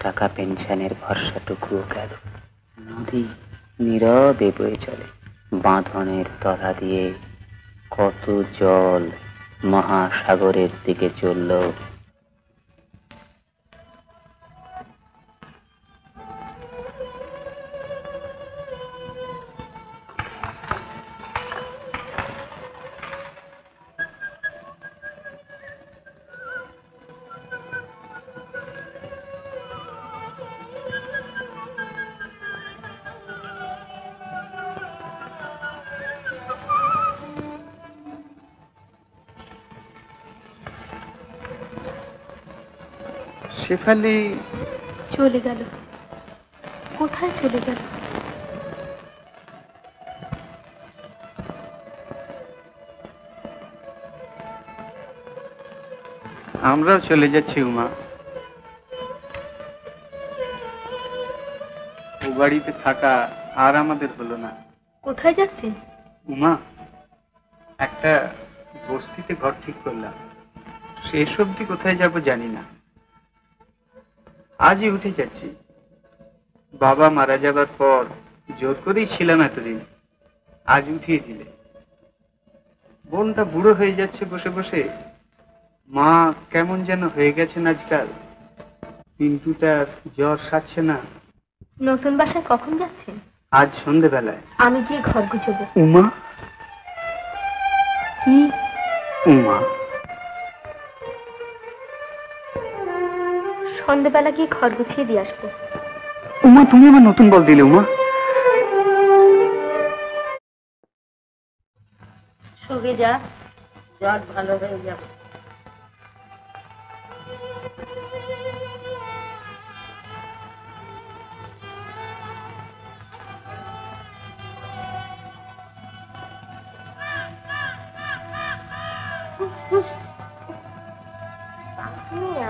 টাকা পেনশনের ভরসাটুকুও গেল। নদী নীরবে বয়ে চলে। বাঁধনের তলা দিয়ে কত জল মহাসাগরের দিকে চলল। শেফালি চলে গেল। কোথায় চলে গেল? আমরাও চলে যাচ্ছি উমা। ও বাড়িতে থাকা আর আমাদের হলো না। কোথায় যাচ্ছেন উমা? একটা বস্তিতে ঘর ঠিক করলাম। শেষ অবধি কোথায় যাব জানি না। আজই উঠে যাচ্ছি। বাবা মারা যাবার পর জোর করেই ছিলাম এতদিন, আজ উঠিয়ে দিলে। বোনটা বুড়ো হয়ে যাচ্ছে বসে বসে। মা কেমন যেন হয়ে গেছেন আজকাল। পিন্টুটার জ্বর সারছে না। নতুন বাসায় কখন যাচ্ছেন? আজ সন্ধেবেলায়। আমি গিয়ে ঘর গুছাবো। উমা? কি? উমা, সন্ধেবেলা গিয়ে ঘর গুছিয়ে দিয়ে আসবো। উমা তুমি আমার নতুন বল দিলে। উমা, শুকে যা, জ্বর ভালো হয়ে যাবে।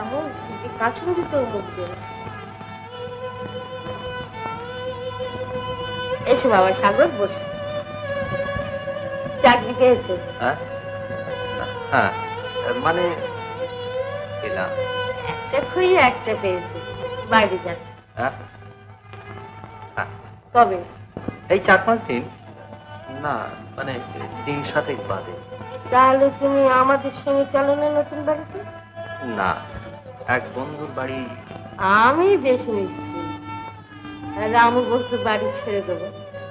এমন কাছুর ভিতরে মুখ দেবে। এসো বাবা সাগর, বসে। চাকরি পেয়েছে? হ্যাঁ, মানে পেলাম। একটা খুঁজে একটা পেয়েছে। বাইরে যাচ্ছে। কবে? এই 4-5 দিন। না মানে 3-7 বাদে। তাহলে তুমি আমাদের সঙ্গে চলো না নতুন বাড়িতে? না, এক বন্ধুর বাড়ি। আমি বেশি নিচ্ছি। রামু বলতে বাড়ি ছেড়ে দেবো।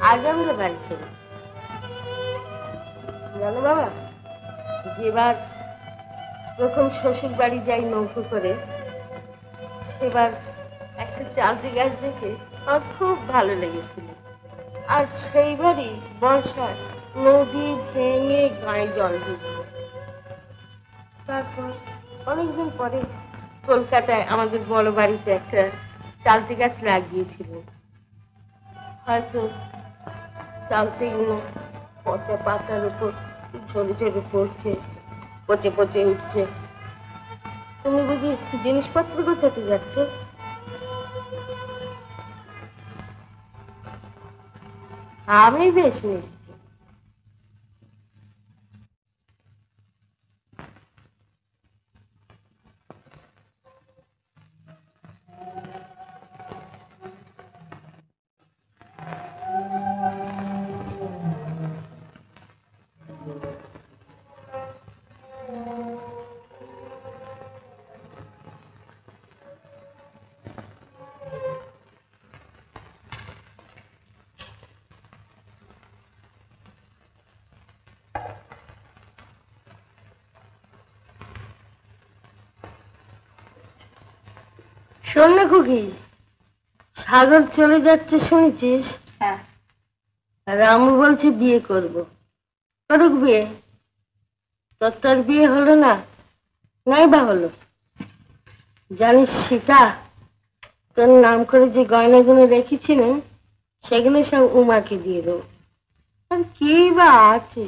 আজ আমরা বাড়ি ছেড়ে জানো বাবা, যেবার প্রথম শ্বশুর বাড়ি যাই নৌকো করে, সেবার একটা চালতি গাছ দেখে আমার খুব ভালো লেগেছিল। আর সেইবারই বর্ষায় নদী ভেঙে গায়ে জল ঢুকল। তারপর অনেকদিন পরে কলকাতায় আমাদের বড় বাড়িতে একটা চালতি গাছ লাগিয়েছিল। হয়তো চালতিগুলো পচা পাতার উপর ঝরে ঝরে পড়ছে, পচে পচে উঠছে। তুমি বুঝি জিনিসপত্র গোছাতে যাচ্ছ? আমি বেশ নিচ্ছি। শোন না খুকি, সাগর চলে যাচ্ছে শুনেছিস? হ্যাঁ। রামু বলছে বিয়ে করবো। করুক বিয়ে। তোর বিয়ে হলো না? নাই বা হলো। জানিস সীতা, তোর নাম করে যে গয়নাগুলো রেখেছিলেন সেগুলো সব উমাকে দিয়ে দেবো। আর কি বা আছে?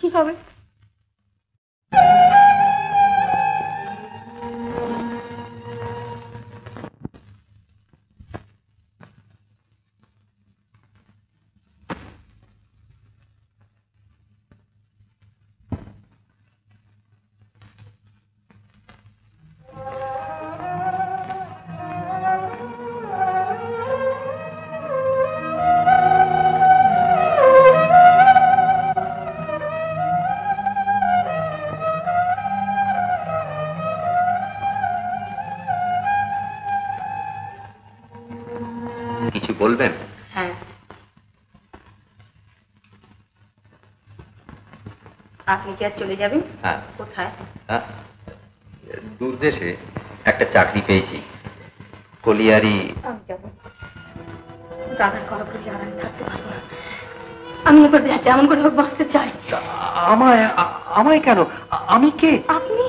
কি হবে? কিছু বলবেন? হ্যাঁ, আপনি কি আর চলে যাবেন? হ্যাঁ। কোথায়? দূর দেশে একটা চাকরি পেয়েছি, কলিয়ারি। আমি যাব। দাদার কলা করে আর আমি থাকতে পারবো না। আমি এবার যেমন করে হোক বাঁচতে চাই। আমায় আমায় কেন? আমি কে? আপনি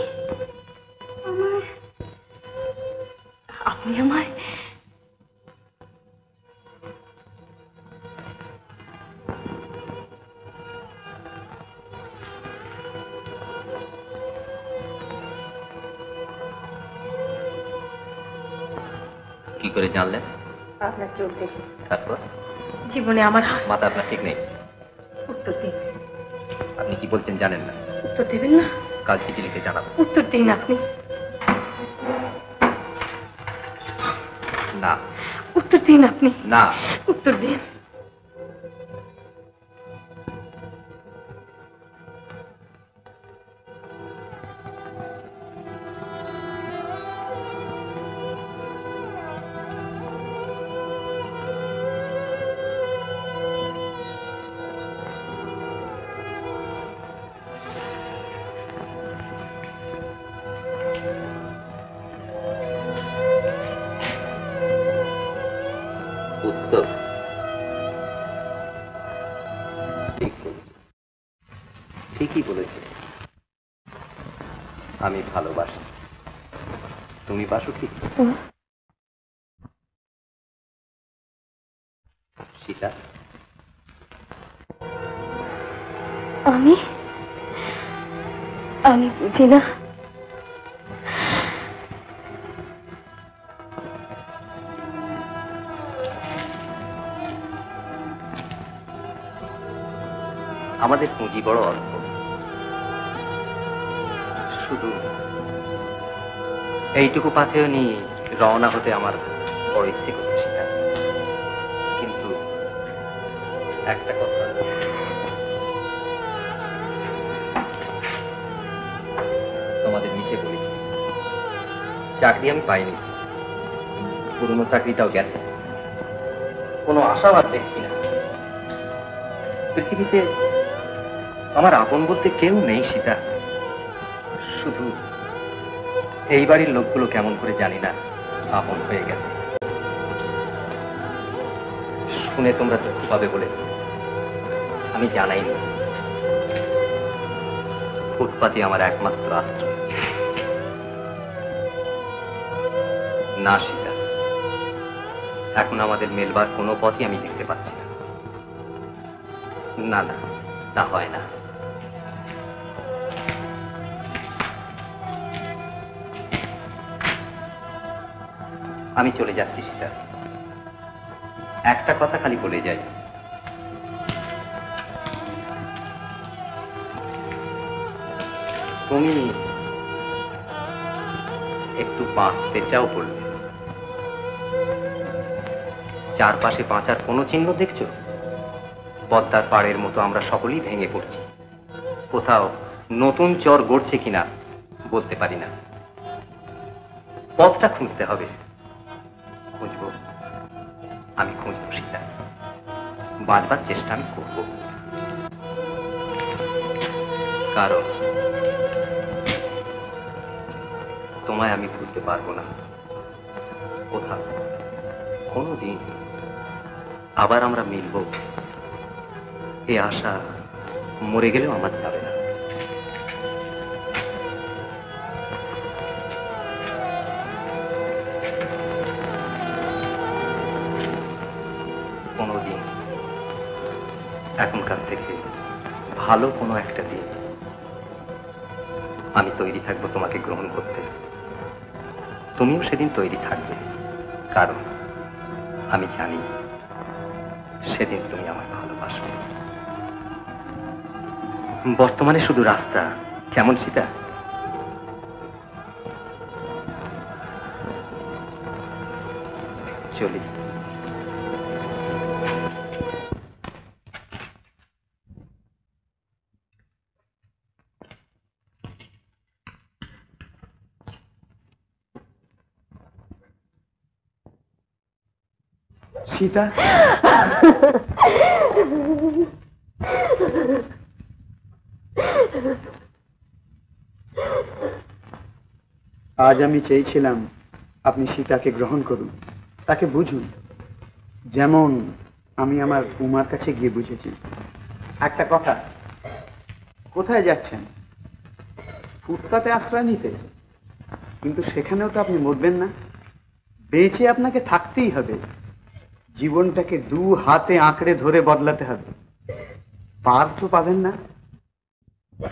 আমায়, আপনি আমায় কি করে জানলেন? আপনার চোখ দেখে। তারপর? জীবনে আমার মাথা আপনার ঠিক নেই। উত্তর দিন। আপনি কি বলছেন জানেন না? উত্তর দেবেন না? কাল চিঠি লিখে জানাবো। উত্তর দিন আপনি। না। উত্তর দিন আপনি। না। উত্তর দিন। উত্তর ঠিক বলেছে, ঠিকই বলেছে। আমি ভালোবাসি, তুমি বাসো ঠিক? সীতা, আমি আমি বুঝি না। আমাদের পুঁজি বড় অল্প, শুধু এইটুকু পাথেও নিয়ে রওনা হতে আমার বড় ইচ্ছে করছে সীতা। কিন্তু একটা কথা, তোমাদের নিচে বলেছি, চাকরি আমি পাইনি, পুরনো চাকরিটাও গেছে, কোনো আশাবাদ দেখছি না। পৃথিবীতে আমার আপন বলতে কেউ নেই সীতা, শুধু এই বাড়ির লোকগুলো কেমন করে জানি না আপন হয়ে গেছে। শুনে তোমরা দুঃখ পাবে বলে আমি জানাইনি। ফুটপাতই আমার একমাত্র আশ্রয়। না সীতা, এখন আমাদের মেলবার কোনো পথই আমি দেখতে পাচ্ছি না। না না, তা হয় না। আমি চলে যাচ্ছি সীতা, একটা কথা খালি বলে যাই, তুমি একটু বাঁচতে চাও বললে, চারপাশে বাঁচার কোনো চিহ্ন দেখছো? পদ্মার পাড়ের মতো আমরা সকলেই ভেঙে পড়ছি, কোথাও নতুন চর গড়ছে কিনা বলতে পারি না। পথটা খুঁজতে হবে, খুঁজবো, আমি খুঁজবো সীতা, বাঁচবার চেষ্টা আমি করব। কারণ তোমায় আমি ভুলতে পারবো না, কোথাও কোনোদিন আবার আমরা মিলব, এ আশা মরে গেলেও আমার যাবে না। কোনোদিন এখনকার থেকে ভালো কোনো একটা দিন আমি তৈরি থাকবো তোমাকে গ্রহণ করতে। তুমিও সেদিন তৈরি থাকবে, কারণ আমি জানি সেদিন তুমি আমায় ভালোবাসবে। বর্তমানে শুধু রাস্তা, কেমন সীতা? চলি। সীতা, আজ আমি চেয়েছিলাম আপনি সীতাকে গ্রহণ করুন, তাকে বুঝুন, যেমন আমি আমার উমার কাছে গিয়ে বুঝেছি। একটা কথা, কোথায় যাচ্ছেন? ফুটপাতে আশ্রয় নিতে? কিন্তু সেখানেও তো আপনি মরবেন না, বেঁচে আপনাকে থাকতেই হবে। জীবনটাকে দু হাতে আঁকড়ে ধরে বদলাতে হবে। পার তো পাবেন না।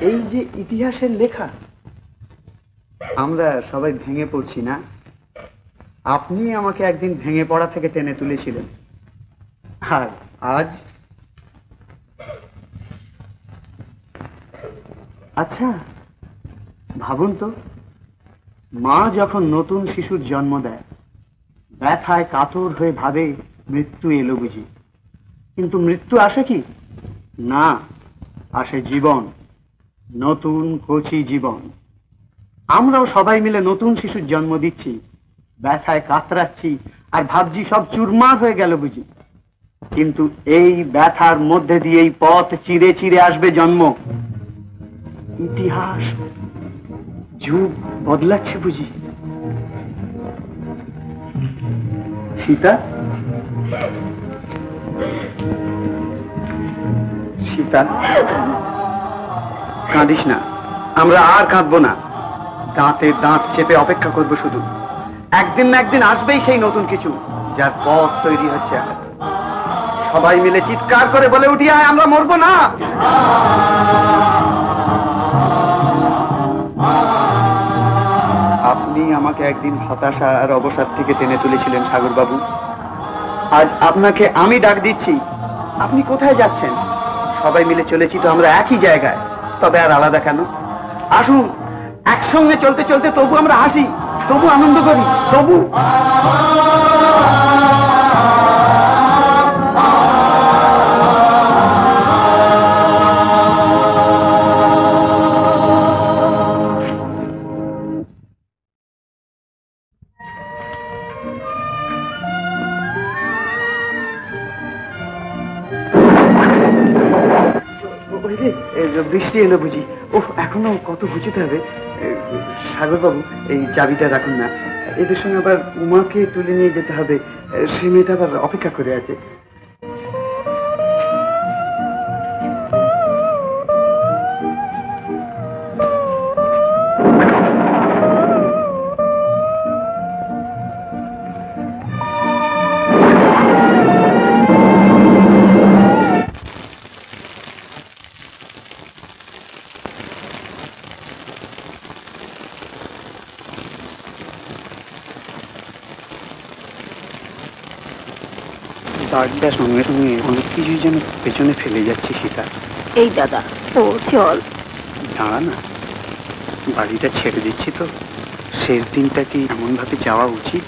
এই যে ইতিহাসের লেখা, আমরা সবাই ভেঙে পড়ছি না? আপনি আমাকে একদিন ভেঙে পড়া থেকে টেনে তুলেছিলেন, আর আজ? আচ্ছা ভাবুন তো, মা যখন নতুন শিশুর জন্ম দেয়, ব্যথায় কাতর হয়ে ভাবে মৃত্যু এলো বুঝি। কিন্তু মৃত্যু আসে কি? না, আসে জীবন, নতুন কচি জীবন। আমরাও সবাই মিলে নতুন শিশুর জন্ম দিচ্ছি, ব্যথায় কাতরাচ্ছি আর ভাবছি সব চুরমার হয়ে গেল বুঝি। কিন্তু এই ব্যথার মধ্যে দিয়েই পথ চিরে চিরে আসবে জন্ম। ইতিহাস, যুগ বদলাচ্ছে বুঝি। সীতা, সীতা, কাঁদিস না, আমরা আর কাঁদবো না। দাঁতে দাঁত চেপে অপেক্ষা করবো শুধু। একদিন না একদিন আসবেই সেই নতুন কিছু, যার পথ তৈরি হচ্ছে আজ। সবাই মিলে চিৎকার করে বলে উঠি, আয় আমরা মরবো না। আপনি আমাকে একদিন হতাশা আর অবসাদ থেকে টেনে তুলেছিলেন সাগর বাবু। আজ আপনাকে আমি ডাক দিচ্ছি। আপনি কোথায় যাচ্ছেন? সবাই মিলে চলেছি তো আমরা একই জায়গায়, তবে আর আলাদা কেন? আসুন, একসঙ্গে চলতে চলতে তবু আমরা হাসি, তবু আনন্দ করি, তবু। বৃষ্টি এলো বুঝি। ওহ, এখনো কত ঘুচুতে হবে। সাগর বাবু, এই চাবিটা রাখুন না, এদের সঙ্গে আবার উমাকে তুলে নিয়ে যেতে হবে। সে মেয়েটা আবার অপেক্ষা করে আছে। বাড়িটা সঙ্গে সঙ্গে অনেক কিছুই যেন পেছনে ফেলে যাচ্ছে সীতা। এই দাদা, ও চল। দাঁড়া না, বাড়িটা ছেড়ে দিচ্ছি তো, শেষ দিনটা কি এমন ভাবে যাওয়া উচিত?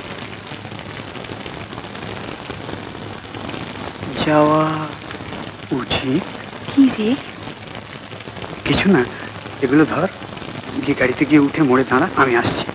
যাওয়া উচিত? কি রে? কিছু না, এগুলো ধর, গিয়ে গাড়িতে গিয়ে উঠে মোড়ে দাঁড়া, আমি আসছি।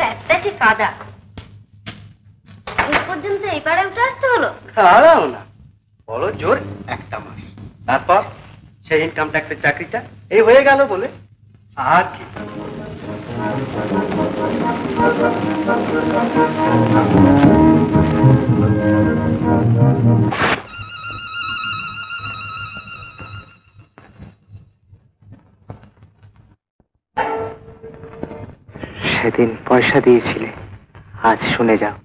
প্যাচপ্যাচে কাদা। এই পর্যন্ত এই পাড়ে উঠে আসতে হলো? আরাও না, বড় জোর একটা মাস, তারপর সেই ইনকাম ট্যাক্সের চাকরিটা এই হয়ে গেল বলে আর কি। সেদিন পয়সা দিয়েছিলে, আজ শুনে যাও।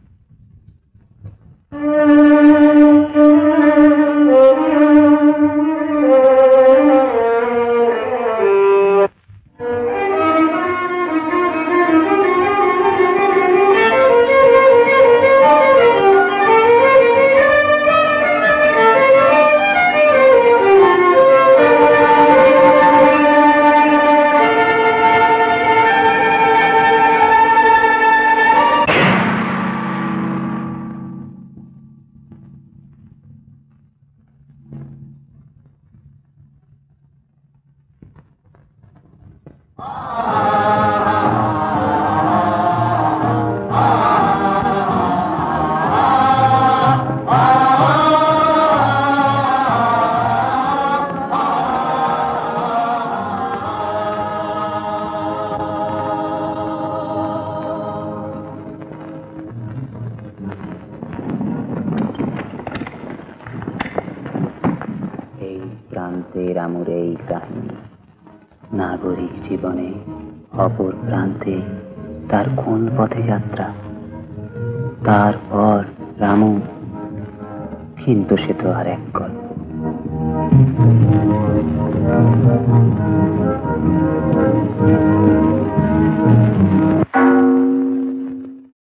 রামুর এই কাহিনী নাগরিক জীবনে অপর প্রান্তে তার কোন পথে যাত্রা। তারপর রামু, কিন্তু সে তো আর এক গল্প।